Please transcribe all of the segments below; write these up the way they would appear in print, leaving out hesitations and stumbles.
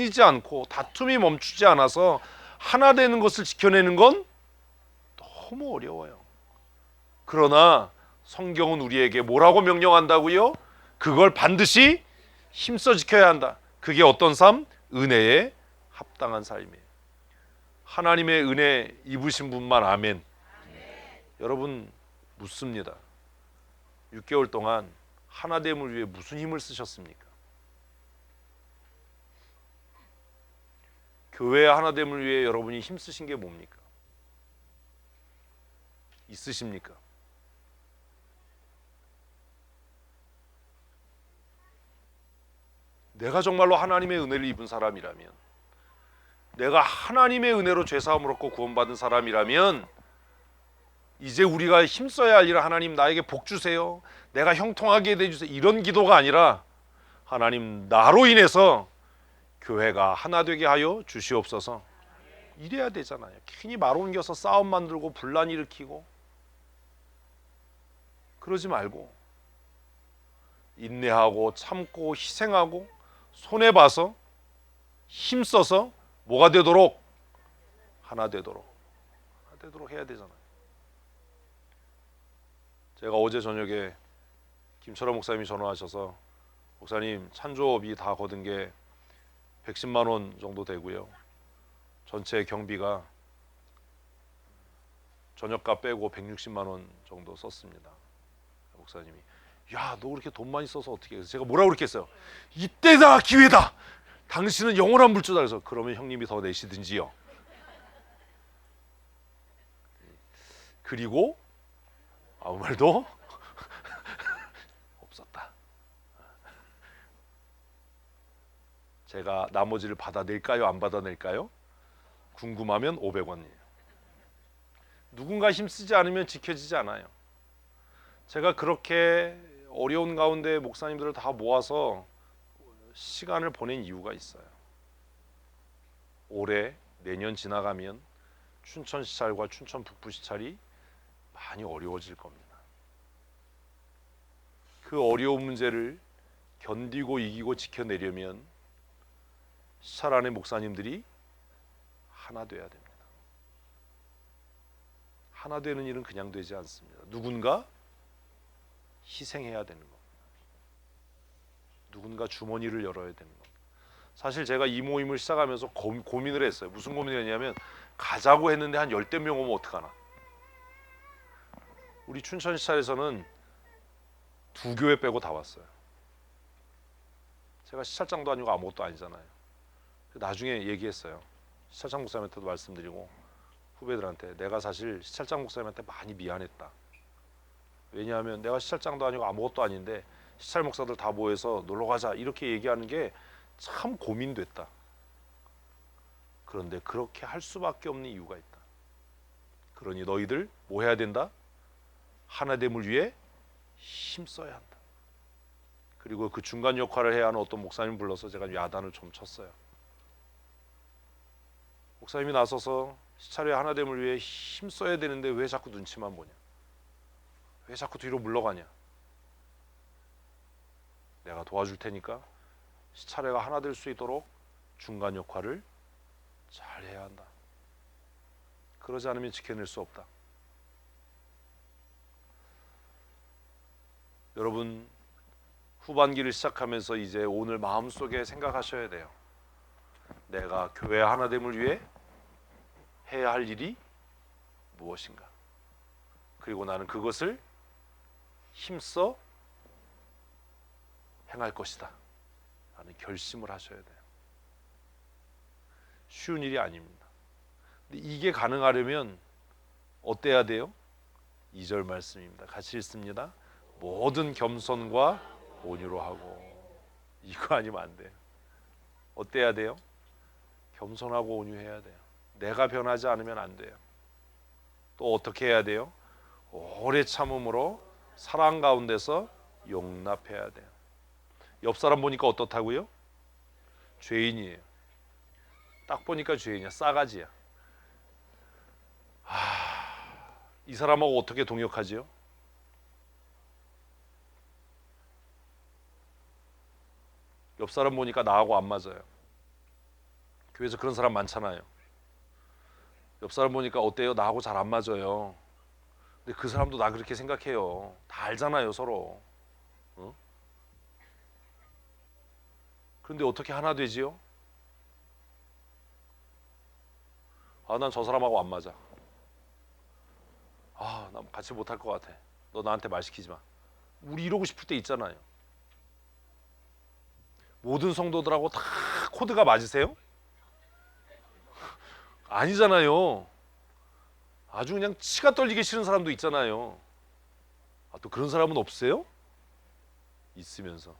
이지 않고 다툼이 멈추지 않아서 하나 되는 것을 지켜내는 건 너무 어려워요. 그러나 성경은 우리에게 뭐라고 명령한다고요? 그걸 반드시 힘써 지켜야 한다. 그게 어떤 삶? 은혜에 합당한 삶이에요. 하나님의 은혜 입으신 분만 아멘. 여러분 묻습니다. 6개월 동안 하나됨을 위해 무슨 힘을 쓰셨습니까? 교회의 하나됨을 위해 여러분이 힘쓰신 게 뭡니까? 있으십니까? 내가 정말로 하나님의 은혜를 입은 사람이라면, 내가 하나님의 은혜로 죄사함을 얻고 구원받은 사람이라면 이제 우리가 힘써야 할 일은 하나님 나에게 복 주세요, 내가 형통하게 해주세요, 이런 기도가 아니라 하나님 나로 인해서 교회가 하나 되게 하여 주시옵소서. 이래야 되잖아요. 괜히 말 옮겨서 싸움 만들고 분란 일으키고 그러지 말고 인내하고 참고 희생하고 손해봐서 힘써서 뭐가 되도록? 하나 되도록 해야 되잖아요. 제가 어제 저녁에 김철원 목사님이 전화하셔서 목사님 찬조업이 다 거둔 게 110만 원 정도 되고요, 전체 경비가 저녁값 빼고 160만 원 정도 썼습니다. 목사님이 야, 너 그렇게 돈 많이 써서 어떻게 해? 제가 뭐라고 그렇게 했어요? 이때다 기회다, 당신은 영원한 물주다. 그래서 그러면 형님이 더 내시든지요. 그리고 아무 말도 없었다. 제가 나머지를 받아낼까요? 안 받아낼까요? 궁금하면 500원이에요. 누군가 힘쓰지 않으면 지켜지지 않아요. 제가 그렇게 어려운 가운데 목사님들을 다 모아서 시간을 보낸 이유가 있어요. 올해 내년 지나가면 춘천 시찰과 춘천 북부 시찰이 많이 어려워질 겁니다. 그 어려운 문제를 견디고 이기고 지켜내려면 시찰 안의 목사님들이 하나 돼야 됩니다. 하나 되는 일은 그냥 되지 않습니다. 누군가 희생해야 되는 겁니다. 누군가 주머니를 열어야 되는 겁니다. 사실 제가 이 모임을 시작하면서 고민을 했어요. 무슨 고민을 했냐면, 가자고 했는데 한 10대 명 오면 어떡하나. 우리 춘천 시찰에서는 2교회 빼고 다 왔어요. 제가 시찰장도 아니고 아무것도 아니잖아요. 나중에 얘기했어요. 시찰장 목사님한테도 말씀드리고 후배들한테, 내가 사실 시찰장 목사님한테 많이 미안했다. 왜냐하면 내가 시찰장도 아니고 아무것도 아닌데 시찰 목사들 다 모여서 놀러가자 이렇게 얘기하는 게 참 고민됐다. 그런데 그렇게 할 수밖에 없는 이유가 있다. 그러니 너희들 뭐 해야 된다? 하나됨을 위해 힘써야 한다. 그리고 그 중간 역할을 해야 하는 어떤 목사님 불러서 제가 야단을 좀 쳤어요. 목사님이 나서서 시찰의 하나됨을 위해 힘써야 되는데 왜 자꾸 눈치만 보냐? 왜 자꾸 뒤로 물러가냐? 내가 도와줄 테니까 시찰회가 하나 될 수 있도록 중간 역할을 잘 해야 한다. 그러지 않으면 지켜낼 수 없다. 여러분, 후반기를 시작하면서 이제 오늘 마음속에 생각하셔야 돼요. 내가 교회 하나됨을 위해 해야 할 일이 무엇인가? 그리고 나는 그것을 힘써 행할 것이다 라는 결심을 하셔야 돼요. 쉬운 일이 아닙니다. 근데 이게 가능하려면 어때야 돼요? 2절 말씀입니다. 같이 읽습니다. 모든 겸손과 온유로 하고. 이거 아니면 안 돼요. 어때야 돼요? 겸손하고 온유해야 돼요. 내가 변하지 않으면 안 돼요. 또 어떻게 해야 돼요? 오래 참음으로 사랑 가운데서 용납해야 돼요. 옆 사람 보니까 어떻다고요? 죄인이에요. 딱 보니까 죄인이야. 싸가지야. 이 사람하고 어떻게 동역하지요? 옆 사람 보니까 나하고 안 맞아요. 교회에서 그런 사람 많잖아요. 옆 사람 보니까 어때요? 나하고 잘 안 맞아요. 근데 그 사람도 나 그렇게 생각해요. 다 알잖아요, 서로. 어? 그런데 어떻게 하나 되지요? 아, 난 저 사람하고 안 맞아. 아, 나 같이 못할 것 같아. 너 나한테 말 시키지 마. 우리 이러고 싶을 때 있잖아요. 모든 성도들하고 다 코드가 맞으세요? 아니잖아요. 아주 그냥 치가 떨리기 싫은 사람도 있잖아요. 아, 또 그런 사람은 없으세요? 있으면서.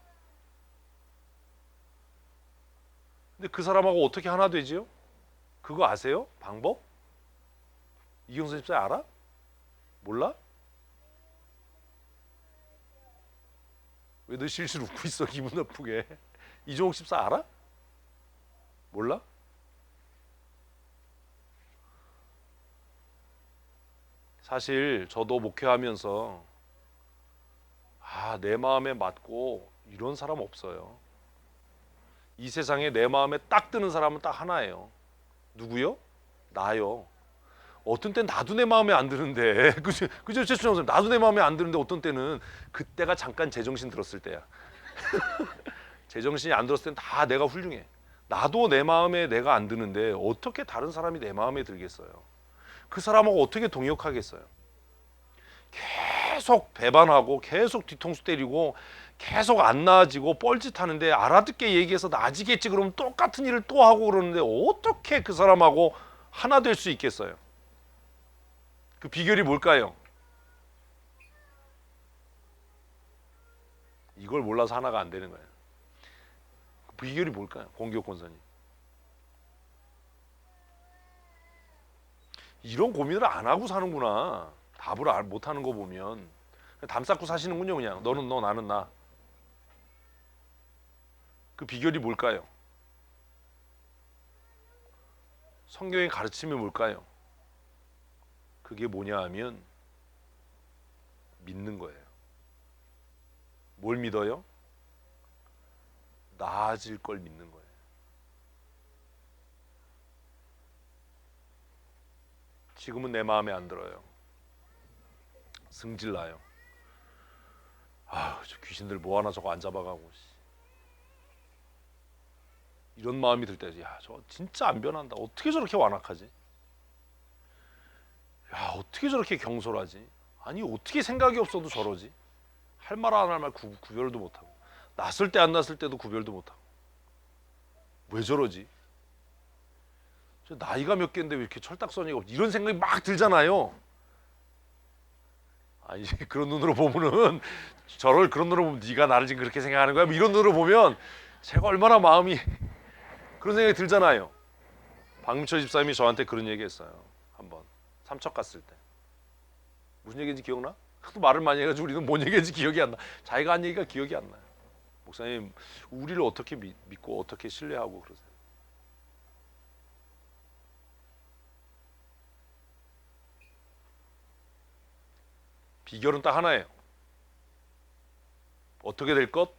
근데 그 사람하고 어떻게 하나 되지요? 그거 아세요? 방법? 이경선 집사 알아? 몰라? 왜 너 실실 웃고 있어? 기분 나쁘게. 이종옥 집사 알아? 몰라? 사실 저도 목회하면서 내 마음에 맞고 이런 사람 없어요. 이 세상에 내 마음에 딱 드는 사람은 딱 하나예요. 누구요? 나요. 어떤 때는 나도 내 마음에 안 드는데 그죠 최춘영 선생님, 나도 내 마음에 안 드는데 어떤 때는 그때가 잠깐 제정신 들었을 때야. 제정신이 안 들었을 땐 다 내가 훌륭해. 나도 내 마음에 내가 안 드는데 어떻게 다른 사람이 내 마음에 들겠어요? 그 사람하고 어떻게 동역하겠어요? 계속 배반하고 계속 뒤통수 때리고 계속 안 나아지고 뻘짓하는데 알아듣게 얘기해서 나아지겠지 그러면 똑같은 일을 또 하고 그러는데 어떻게 그 사람하고 하나 될 수 있겠어요? 그 비결이 뭘까요? 이걸 몰라서 하나가 안 되는 거예요. 그 비결이 뭘까요? 공기업 권사님. 이런 고민을 안 하고 사는구나. 답을 못 하는 거 보면 담 쌓고 사시는군요. 그냥 너는 너 나는 나. 그 비결이 뭘까요? 성경의 가르침이 뭘까요? 그게 뭐냐 하면 믿는 거예요. 뭘 믿어요? 나아질 걸 믿는 거예요. 지금은 내 마음에 안 들어요. 승질나요. 저 귀신들 뭐 하나 저거 안 잡아가고. 이런 마음이 들 때, 저 진짜 안 변한다. 어떻게 저렇게 완악하지? 어떻게 저렇게 경솔하지? 아니, 어떻게 생각이 없어도 저러지? 할 말 안 할 말 구별도 못하고, 났을 때 안 났을 때도 구별도 못하고, 왜 저러지? 저 나이가 몇 개인데 왜 이렇게 철딱서니가 없지? 이런 생각이 막 들잖아요. 아니, 그런 눈으로 보면은 저를 그런 눈으로 보면 네가 나를 지금 그렇게 생각하는 거야? 뭐 이런 눈으로 보면 제가 얼마나 마음이 그런 생각이 들잖아요. 박민철 집사님이 저한테 그런 얘기했어요. 한번 삼척 갔을 때. 무슨 얘기인지 기억나? 하도 말을 많이 해가지고 우리는 뭔 얘기인지 기억이 안 나. 자기가 한 얘기가 기억이 안 나요. 목사님, 우리를 어떻게 믿고 어떻게 신뢰하고 그러세요? 비결은 딱 하나예요. 어떻게 될 것?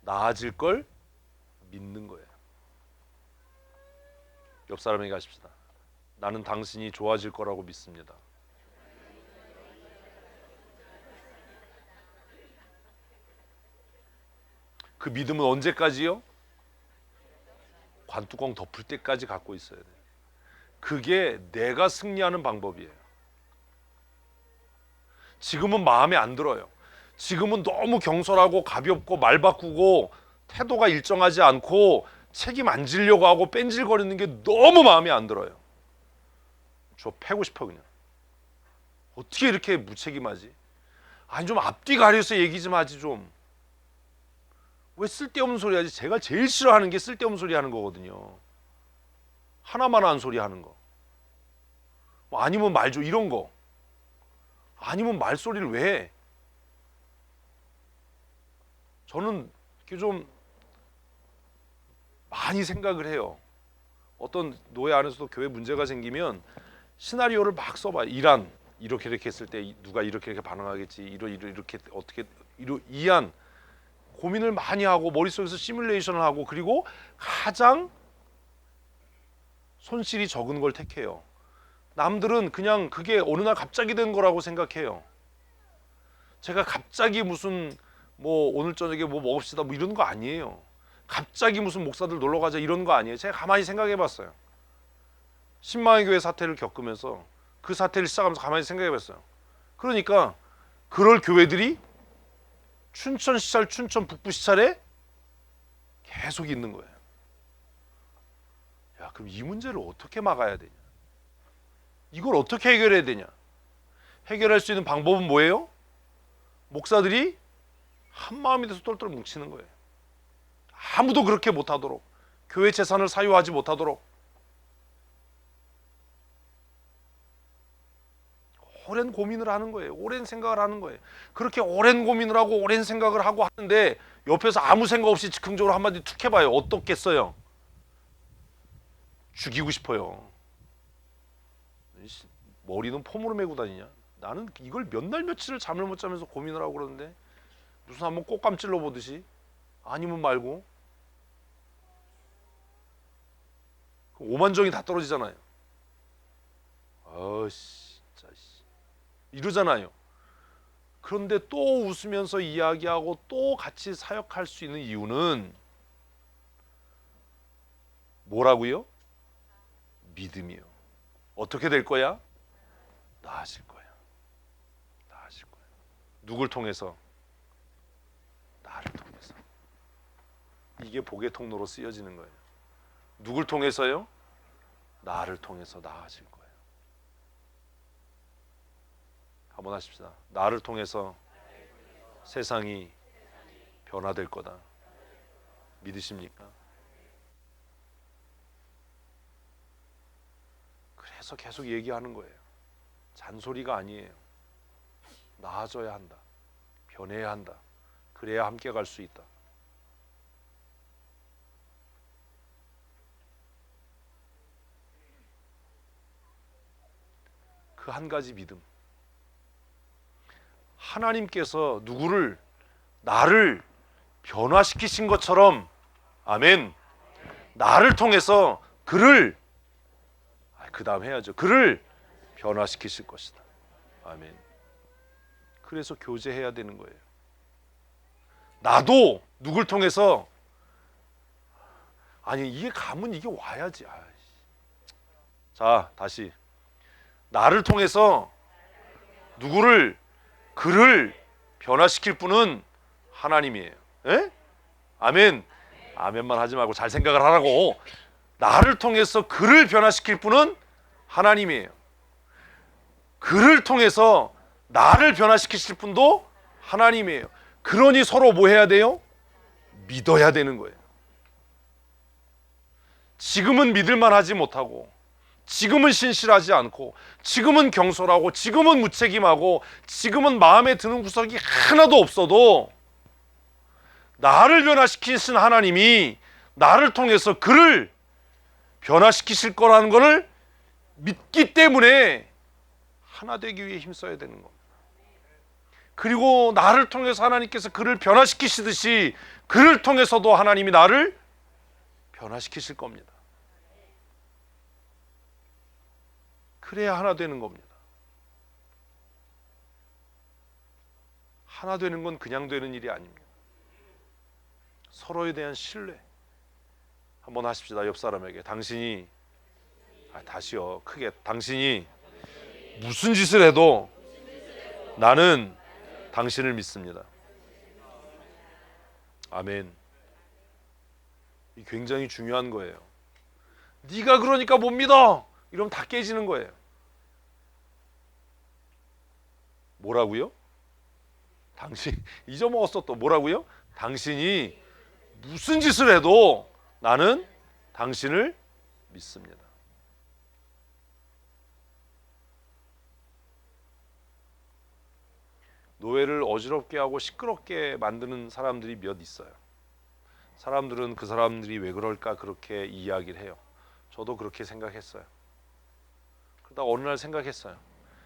나아질 걸 믿는 거예요. 옆 사람에게 하십시다. 나는 당신이 좋아질 거라고 믿습니다. 그 믿음은 언제까지요? 관뚜껑 덮을 때까지 갖고 있어야 돼요. 그게 내가 승리하는 방법이에요. 지금은 마음에 안 들어요. 지금은 너무 경솔하고 가볍고 말 바꾸고 태도가 일정하지 않고 책임 안 지려고 하고 뺀질거리는 게 너무 마음에 안 들어요. 저 패고 싶어 그냥. 어떻게 이렇게 무책임하지? 아니 좀 앞뒤 가려서 얘기 좀 하지 좀. 왜 쓸데없는 소리 하지? 제가 제일 싫어하는 게 쓸데없는 소리 하는 거거든요. 하나만 한 소리 하는 거. 뭐 아니면 말 좀 이런 거. 아니면 말소리를 왜 해? 저는 이렇게 좀 많이 생각을 해요. 어떤 노예 안에서도 교회 문제가 생기면 시나리오를 막 써봐요. 이란 이렇게 했을 때 누가 이렇게 반응하겠지. 이렇게 어떻게 이한 고민을 많이 하고 머릿속에서 시뮬레이션을 하고 그리고 가장 손실이 적은 걸 택해요. 남들은 그냥 그게 어느 날 갑자기 된 거라고 생각해요. 제가 갑자기 무슨 뭐 오늘 저녁에 뭐 먹읍시다 뭐 이런 거 아니에요. 갑자기 무슨 목사들 놀러 가자 이런 거 아니에요. 제가 가만히 생각해 봤어요. 신망의 교회 사태를 겪으면서 그 사태를 시작하면서 가만히 생각해 봤어요. 그러니까 그럴 교회들이 춘천 시찰, 춘천 북부 시찰에 계속 있는 거예요. 야, 그럼 이 문제를 어떻게 막아야 되냐? 이걸 어떻게 해결해야 되냐? 해결할 수 있는 방법은 뭐예요? 목사들이 한 마음이 돼서 똘똘 뭉치는 거예요. 아무도 그렇게 못하도록, 교회 재산을 사유하지 못하도록 오랜 고민을 하는 거예요. 오랜 생각을 하는 거예요. 그렇게 오랜 고민을 하고 오랜 생각을 하고 하는데 옆에서 아무 생각 없이 즉흥적으로 한마디 툭 해봐요. 어떻겠어요? 죽이고 싶어요. 머리는 폼으로 메고 다니냐? 나는 이걸 몇 날 며칠을 잠을 못 자면서 고민을 하고 그러는데 무슨 한번 꽃감 찔러 보듯이 아니면 말고 오만정이 다 떨어지잖아요. 진짜 이러잖아요. 그런데 또 웃으면서 이야기하고 또 같이 사역할 수 있는 이유는 뭐라고요? 믿음이요. 어떻게 될 거야? 나아질 거야. 나아질 거야. 누굴 통해서? 나를 통해서. 이게 복의 통로로 쓰여지는 거예요. 누굴 통해서요? 나를 통해서 나아질 거예요. 한번 하십시다. 나를 통해서 세상이 변화될 거다. 믿으십니까? 그래서 계속 얘기하는 거예요. 잔소리가 아니에요. 나아져야 한다. 변해야 한다. 그래야 함께 갈 수 있다. 그 한 가지 믿음. 하나님께서 누구를 나를 변화시키신 것처럼 아멘. 나를 통해서 그를 그 다음 해야죠. 그를 변화시키실 것이다. 아멘. 그래서 교제해야 되는 거예요. 나도 누굴 통해서 아니 이게 가면 이게 와야지. 자 다시 나를 통해서 누구를 그를 변화시킬 분은 하나님이에요. 에? 아멘. 아멘만 하지 말고 잘 생각을 하라고. 나를 통해서 그를 변화시킬 분은 하나님이에요. 그를 통해서 나를 변화시키실 분도 하나님이에요. 그러니 서로 뭐 해야 돼요? 믿어야 되는 거예요. 지금은 믿을만 하지 못하고 지금은 신실하지 않고 지금은 경솔하고 지금은 무책임하고 지금은 마음에 드는 구석이 하나도 없어도 나를 변화시키신 하나님이 나를 통해서 그를 변화시키실 거라는 것을 믿기 때문에 하나 되기 위해 힘써야 되는 겁니다. 그리고 나를 통해서 하나님께서 그를 변화시키시듯이 그를 통해서도 하나님이 나를 변화시키실 겁니다. 그래야 하나 되는 겁니다. 하나 되는 건 그냥 되는 일이 아닙니다. 서로에 대한 신뢰. 한번 하십시다. 옆 사람에게 당신이 다시요. 크게 당신이 무슨 짓을 해도 나는 당신을 믿습니다. 아멘. 이 굉장히 중요한 거예요. 네가 그러니까 못 믿어. 이러면 다 깨지는 거예요. 뭐라고요? 당신 잊어먹었어 또 뭐라고요? 당신이 무슨 짓을 해도 나는 당신을 믿습니다. 노예를 어지럽게 하고 시끄럽게 만드는 사람들이 몇 있어요. 사람들은 그 사람들이 왜 그럴까 그렇게 이야기를 해요. 저도 그렇게 생각했어요. 그러다가 어느 날 생각했어요.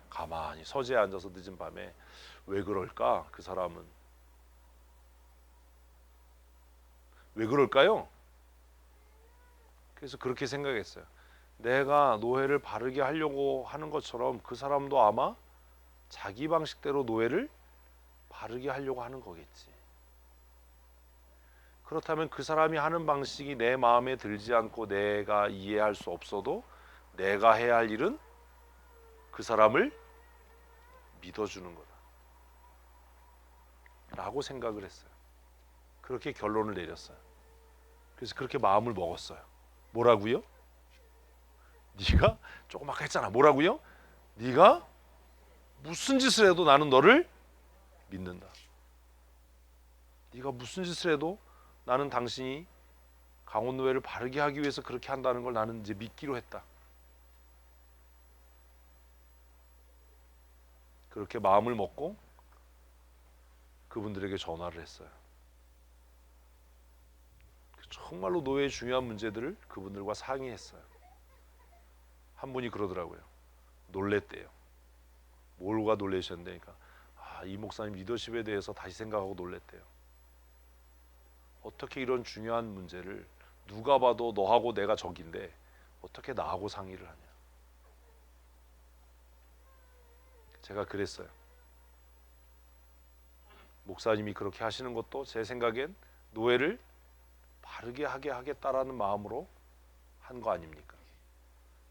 가만히 서재에 앉아서 늦은 밤에 왜 그럴까? 그 사람은 왜 그럴까요? 그래서 그렇게 생각했어요. 내가 노예를 바르게 하려고 하는 것처럼 그 사람도 아마 자기 방식대로 노예를 바르게 하려고 하는 거겠지. 그렇다면 그 사람이 하는 방식이 내 마음에 들지 않고 내가 이해할 수 없어도 내가 해야 할 일은 그 사람을 믿어주는 거다 라고 생각을 했어요. 그렇게 결론을 내렸어요. 그래서 그렇게 마음을 먹었어요. 뭐라고요? 네가 조금 아까 했잖아. 뭐라고요? 네가 무슨 짓을 해도 나는 너를 믿는다. 네가 무슨 짓을 해도 나는 당신이 강원노예를 바르게 하기 위해서 그렇게 한다는 걸 나는 이제 믿기로 했다. 그렇게 마음을 먹고 그분들에게 전화를 했어요. 정말로 노예의 중요한 문제들을 그분들과 상의했어요. 한 분이 그러더라고요. 놀랬대요. 뭘가 놀라셨는데, 그러니까 이 목사님 리더십에 대해서 다시 생각하고 놀랬대요. 어떻게 이런 중요한 문제를 누가 봐도 너하고 내가 적인데 어떻게 나하고 상의를 하냐. 제가 그랬어요. 목사님이 그렇게 하시는 것도 제 생각엔 노예를 바르게 하게 하겠다라는 마음으로 한 거 아닙니까?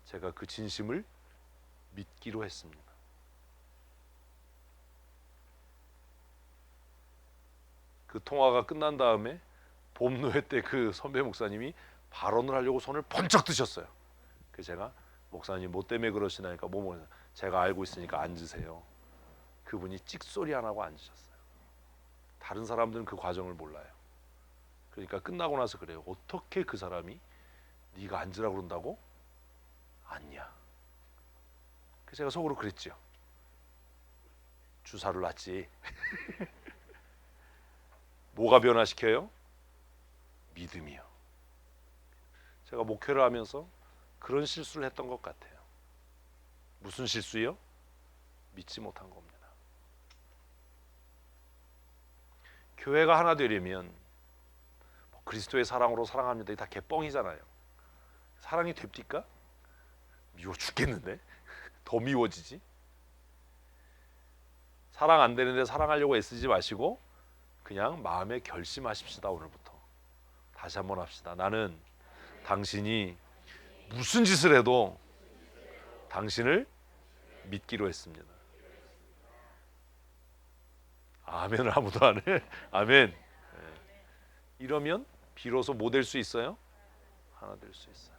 제가 그 진심을 믿기로 했습니다. 그 통화가 끝난 다음에 봄노예 때 그 선배 목사님이 발언을 하려고 손을 번쩍 드셨어요. 그래서 제가 목사님 뭐 때문에 그러시나니까 뭐 제가 알고 있으니까 앉으세요. 그분이 찍소리 안 하고 앉으셨어요. 다른 사람들은 그 과정을 몰라요. 그러니까 끝나고 나서 그래요. 어떻게 그 사람이 네가 앉으라고 그런다고 앉냐. 그래서 제가 속으로 그랬죠. 주사를 놨지. 뭐가 변화시켜요? 믿음이요. 제가 목회를 하면서 그런 실수를 했던 것 같아요. 무슨 실수요? 믿지 못한 겁니다. 교회가 하나 되려면 그리스도의 사랑으로 사랑합니다. 이게 다 개뻥이잖아요. 사랑이 됩니까? 미워 죽겠는데? 더 미워지지? 사랑 안 되는데 사랑하려고 애쓰지 마시고 그냥 마음에 결심하십시다. 오늘부터 다시 한번 합시다. 나는 당신이 무슨 짓을 해도 당신을 믿기로 했습니다. 아멘을 아무도 안 해. 아멘. 이러면 비로소 뭐 될 수 있어요? 하나 될 수 있어요.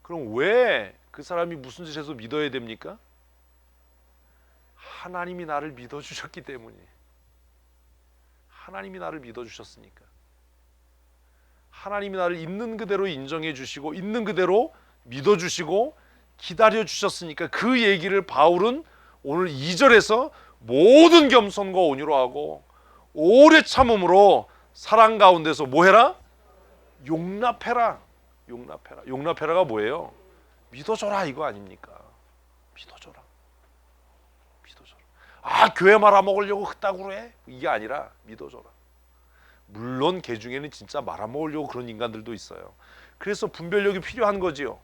그럼 왜 그 사람이 무슨 짓을 해서 믿어야 됩니까? 하나님이 나를 믿어주셨기 때문이에요. 하나님이 나를 믿어주셨으니까. 하나님이 나를 있는 그대로 인정해 주시고 있는 그대로 믿어주시고 기다려 주셨으니까 그 얘기를 바울은 오늘 2절에서 모든 겸손과 온유로 하고 오래 참음으로 사랑 가운데서 뭐 해라? 용납해라. 용납해라. 용납해라가 뭐예요? 믿어줘라 이거 아닙니까? 믿어줘라. 믿어줘라. 교회 말아먹으려고 그따구로 해? 이게 아니라 믿어줘라. 물론 개 중에는 진짜 말아먹으려고 그런 인간들도 있어요. 그래서 분별력이 필요한 거지요.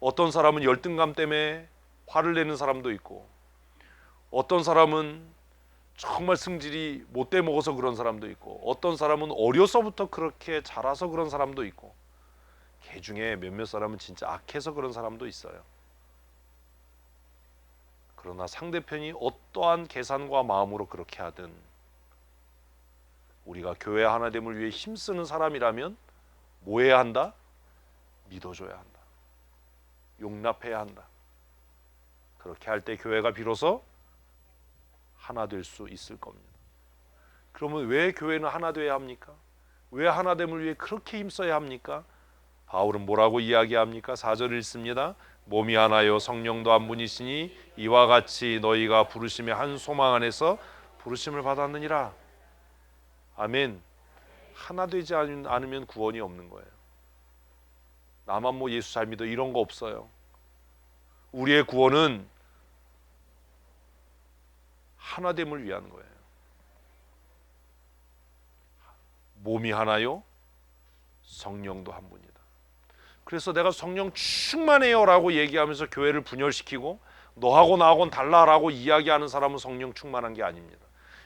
어떤 사람은 열등감 때문에 화를 내는 사람도 있고 어떤 사람은 정말 승질이 못돼 먹어서 그런 사람도 있고 어떤 사람은 어려서부터 그렇게 자라서 그런 사람도 있고 개 중에 몇몇 사람은 진짜 악해서 그런 사람도 있어요. 그러나 상대편이 어떠한 계산과 마음으로 그렇게 하든 우리가 교회 하나됨을 위해 힘쓰는 사람이라면 뭐 해야 한다? 믿어줘야 한다. 용납해야 한다. 그렇게 할 때 교회가 비로소 하나 될 수 있을 겁니다. 그러면 왜 교회는 하나 돼야 합니까? 왜 하나됨을 위해 그렇게 힘써야 합니까? 바울은 뭐라고 이야기합니까? 4절 읽습니다. 몸이 하나요 성령도 한 분이시니 이와 같이 너희가 부르심의 한 소망 안에서 부르심을 받았느니라. 아멘. 하나 되지 않으면 구원이 없는 거예요. 나만 뭐 예수 잘 믿어 이런 거 없어요. 우리의 구원은 하나됨을 위한 거예요. 몸이 하나요 성령도 한 분이다. 그래서 내가 성령 충만해요 라고 얘기하면서 교회를 분열시키고 너하고 나하고는 달라라고 이야기하는 사람은 성령 충만한 게 아닙니다.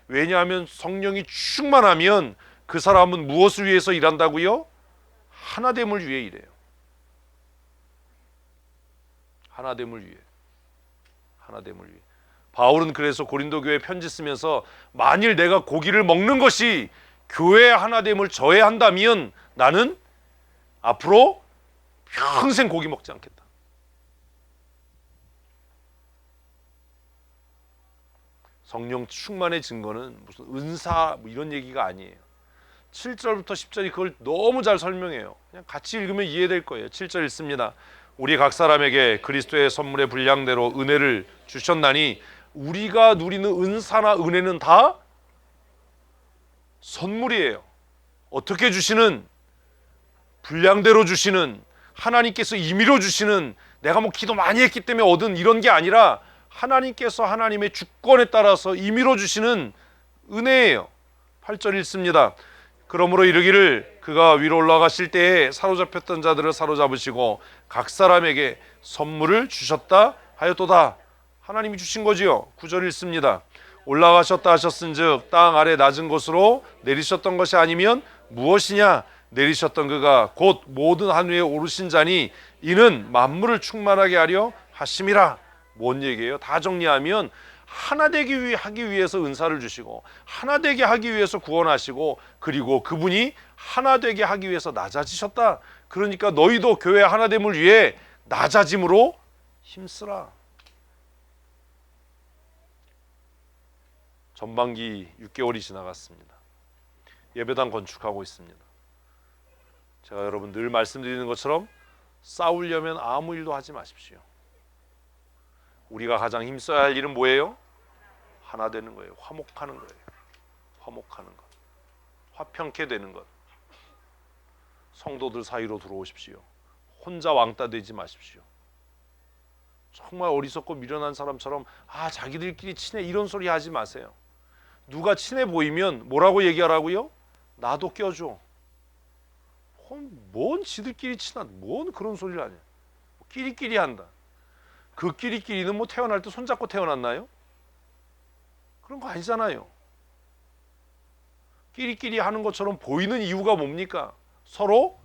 왜냐하면 성령이 충만하면 그 사람은 무엇을 위해서 일한다고요? 하나됨을 위해 일해요. 하나됨을 위해. 하나됨을 위해. 바울은 그래서 고린도 교회에 편지 쓰면서 만일 내가 고기를 먹는 것이 교회의 하나됨을 저해한다면 나는 앞으로 평생 고기 먹지 않겠다. 성령 충만의 증거는 무슨 은사 뭐 이런 얘기가 아니에요. 7절부터 10절이 그걸 너무 잘 설명해요. 그냥 같이 읽으면 이해될 거예요. 7절 읽습니다. 우리 각 사람에게 그리스도의 선물의 분량대로 은혜를 주셨나니 우리가 누리는 은사나 은혜는 다 선물이에요. 어떻게 주시는? 분량대로 주시는, 하나님께서 임의로 주시는, 내가 뭐 기도 많이 했기 때문에 얻은 이런 게 아니라 하나님께서 하나님의 주권에 따라서 임의로 주시는 은혜예요. 8절 읽습니다. 그러므로 이르기를 그가 위로 올라가실 때에 사로잡혔던 자들을 사로잡으시고 각 사람에게 선물을 주셨다 하였도다. 하나님이 주신 거지요. 9절 읽습니다. 올라가셨다 하셨은즉 땅 아래 낮은 곳으로 내리셨던 것이 아니면 무엇이냐? 내리셨던 그가 곧 모든 한 위에 오르신 자니 이는 만물을 충만하게 하려 하심이라. 뭔 얘기예요? 다 정리하면 하나 되기 하기 위해서 은사를 주시고 하나 되게 하기 위해서 구원하시고 그리고 그분이 하나 되게 하기 위해서 낮아지셨다. 그러니까 너희도 교회 하나됨을 위해 낮아짐으로 힘쓰라. 전반기 6개월이 지나갔습니다. 예배당 건축하고 있습니다. 제가 여러분 늘 말씀드리는 것처럼 싸우려면 아무 일도 하지 마십시오. 우리가 가장 힘써야 할 일은 뭐예요? 하나 되는 거예요. 화목하는 거예요. 화목하는 것. 화평케 되는 것. 성도들 사이로 들어오십시오. 혼자 왕따 되지 마십시오. 정말 어리석고 미련한 사람처럼 자기들끼리 친해 이런 소리 하지 마세요. 누가 친해 보이면 뭐라고 얘기하라고요? 나도 껴줘. 뭔 지들끼리 친한 뭔 그런 소리를 하냐. 끼리끼리 한다. 그 끼리끼리는 뭐 태어날 때 손잡고 태어났나요? 그런 거 아니잖아요. 끼리끼리 하는 것처럼 보이는 이유가 뭡니까? 서로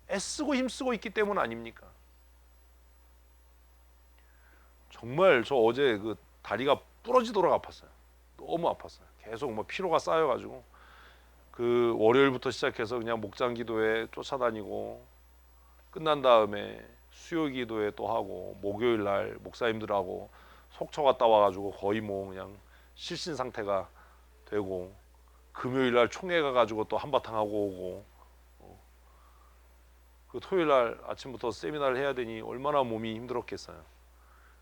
애쓰고 힘쓰고 있기 때문 아닙니까? 정말 저 어제 그 다리가 부러지도록 아팠어요. 너무 아팠어요. 계속 뭐 피로가 쌓여가지고 그 월요일부터 시작해서 그냥 목장 기도회 쫓아다니고 끝난 다음에 수요 기도회 또 하고 목요일 날 목사님들하고 속초 갔다 와가지고 거의 뭐 그냥 실신 상태가 되고 금요일 날 총회 가가지고 또 한바탕 하고 오고 그 토요일 날 아침부터 세미나를 해야 되니 얼마나 몸이 힘들었겠어요.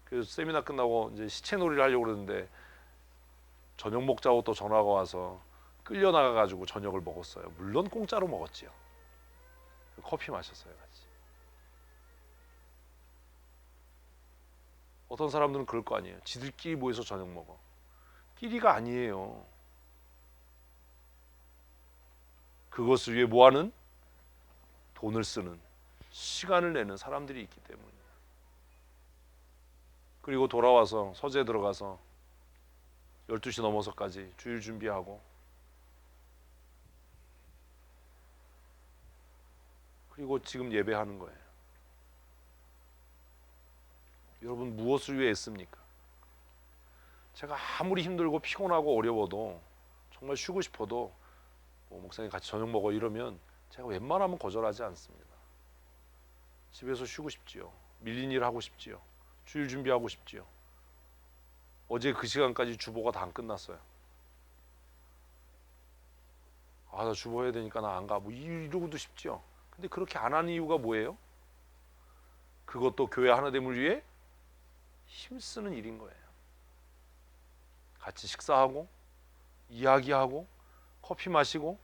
그래서 세미나 끝나고 이제 시체놀이를 하려고 그러는데 저녁 먹자고 또 전화가 와서 끌려 나가가지고 저녁을 먹었어요. 물론 공짜로 먹었지요. 커피 마셨어요, 같이. 어떤 사람들은 그럴 거 아니에요. 지들끼리 모여서 저녁 먹어. 끼리가 아니에요. 그것을 위해 뭐하는? 돈을 쓰는, 시간을 내는 사람들이 있기 때문이에요. 그리고 돌아와서 서재 들어가서 12시 넘어서까지 주일 준비하고 그리고 지금 예배하는 거예요. 여러분 무엇을 위해 애씁니까? 제가 아무리 힘들고 피곤하고 어려워도 정말 쉬고 싶어도 목사님 같이 저녁 먹어 이러면 제가 웬만하면 거절하지 않습니다. 집에서 쉬고 싶지요. 밀린 일 하고 싶지요. 주일 준비하고 싶지요. 어제 그 시간까지 주보가 다 안 끝났어요. 나 주보 해야 되니까 나 안 가. 뭐 이러고도 싶지요. 근데 그렇게 안 하는 이유가 뭐예요? 그것도 교회 하나됨을 위해 힘쓰는 일인 거예요. 같이 식사하고 이야기하고 커피 마시고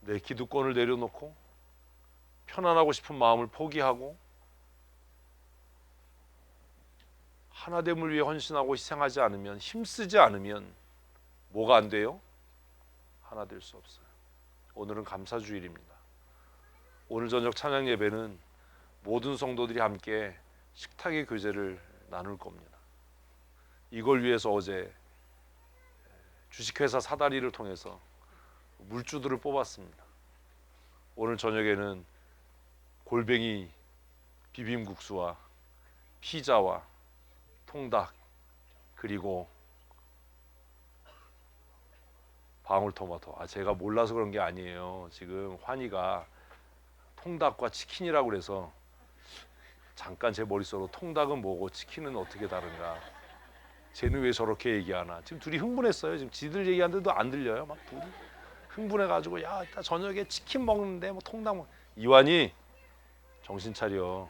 내 기득권을 내려놓고 편안하고 싶은 마음을 포기하고 하나됨을 위해 헌신하고 희생하지 않으면 힘쓰지 않으면 뭐가 안 돼요? 하나 될 수 없어요. 오늘은 감사주일입니다. 오늘 저녁 찬양 예배는 모든 성도들이 함께 식탁의 교제를 나눌 겁니다. 이걸 위해서 어제 주식회사 사다리를 통해서 물주들을 뽑았습니다. 오늘 저녁에는 골뱅이 비빔국수와 피자와 통닭 그리고 방울토마토. 제가 몰라서 그런 게 아니에요. 지금 환희가 통닭과 치킨이라고 그래서 잠깐 제 머릿속으로 통닭은 뭐고 치킨은 어떻게 다른가. 쟤는 왜 저렇게 얘기하나. 지금 둘이 흥분했어요. 지금 지들 얘기하는데도 안 들려요. 막 둘이 흥분해가지고 야 이따 저녁에 치킨 먹는데 뭐 통닭 먹. 이완이 정신 차려.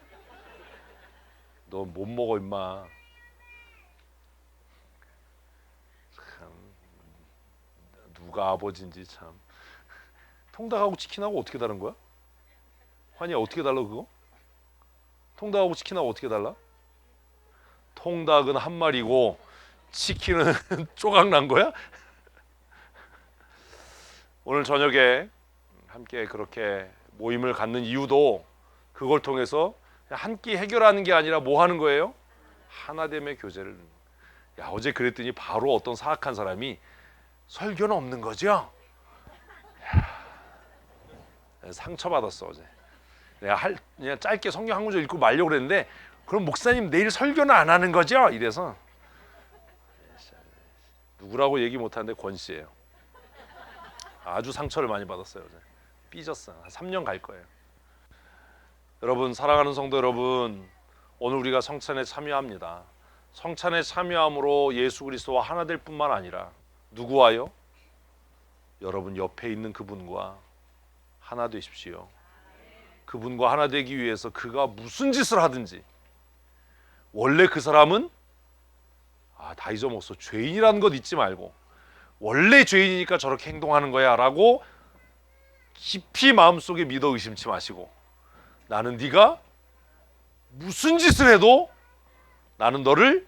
너 못 먹어 임마. 참 누가 아버지인지 참. 통닭하고 치킨하고 어떻게 다른 거야? 환희야 어떻게 달라 그거? 통닭하고 치킨하고 어떻게 달라? 통닭은 한 마리고 치킨은 조각 난 거야? 오늘 저녁에 함께 그렇게 모임을 갖는 이유도 그걸 통해서 한 끼 해결하는 게 아니라 뭐 하는 거예요? 하나됨의 교제를. 야 어제 그랬더니 바로 어떤 사악한 사람이 설교는 없는 거죠? 상처받았어 어제. 내가 그냥 짧게 성경 한 구절 읽고 말려고 그랬는데 그럼 목사님 내일 설교는 안 하는 거죠? 이래서 누구라고 얘기 못하는데 권 씨예요. 아주 상처를 많이 받았어요 어제. 삐졌어. 한 3년 갈 거예요. 여러분 사랑하는 성도 여러분, 오늘 우리가 성찬에 참여합니다. 성찬에 참여함으로 예수 그리스도와 하나 될 뿐만 아니라 누구와요? 여러분 옆에 있는 그분과 하나 되십시오. 그분과 하나 되기 위해서 그가 무슨 짓을 하든지 원래 그 사람은 다 잊어먹었어. 죄인이라는 것 잊지 말고 원래 죄인이니까 저렇게 행동하는 거야 라고 깊이 마음속에 믿어 의심치 마시고 나는 네가 무슨 짓을 해도 나는 너를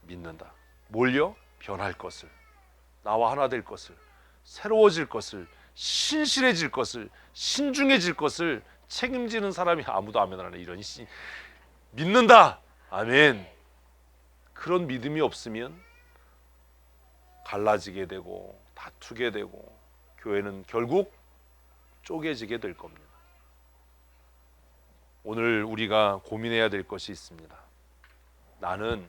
믿는다. 뭘요? 변할 것을, 나와 하나 될 것을, 새로워질 것을, 신실해질 것을, 신중해질 것을 책임지는 사람이 아무도 아멘 안 해. 이런 믿는다. 아멘. 그런 믿음이 없으면 갈라지게 되고 다투게 되고 교회는 결국 쪼개지게 될 겁니다. 오늘 우리가 고민해야 될 것이 있습니다. 나는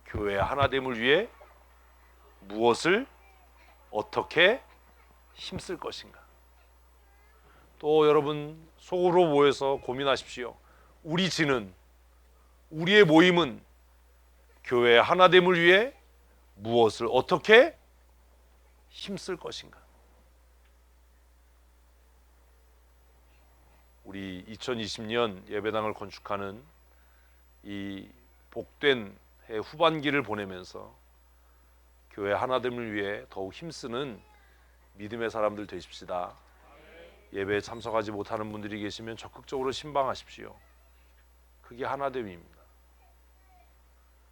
교회 하나됨을 위해 무엇을 어떻게 힘쓸 것인가. 또 여러분 속으로 모여서 고민하십시오. 우리의 모임은 교회 하나됨을 위해 무엇을 어떻게 힘쓸 것인가. 우리 2020년 예배당을 건축하는 이 복된 해 후반기를 보내면서 교회 하나됨을 위해 더욱 힘쓰는 믿음의 사람들 되십시다. 예배에 참석하지 못하는 분들이 계시면 적극적으로 신방하십시오. 그게 하나됨입니다.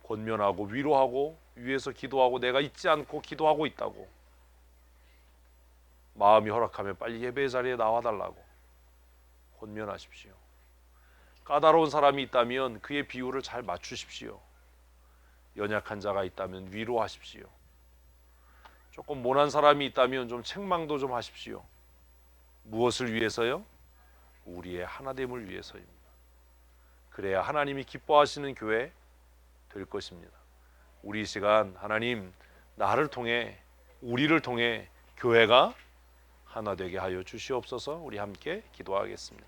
권면하고 위로하고 위에서 기도하고 내가 잊지 않고 기도하고 있다고, 마음이 허락하면 빨리 예배의 자리에 나와달라고 권면하십시오. 까다로운 사람이 있다면 그의 비율을 잘 맞추십시오. 연약한 자가 있다면 위로하십시오. 조금 모난 사람이 있다면 좀 책망도 좀 하십시오. 무엇을 위해서요? 우리의 하나됨을 위해서입니다. 그래야 하나님이 기뻐하시는 교회 될 것입니다. 우리 시간 하나님 나를 통해 우리를 통해 교회가 하나 되게 하여 주시옵소서. 우리 함께 기도하겠습니다.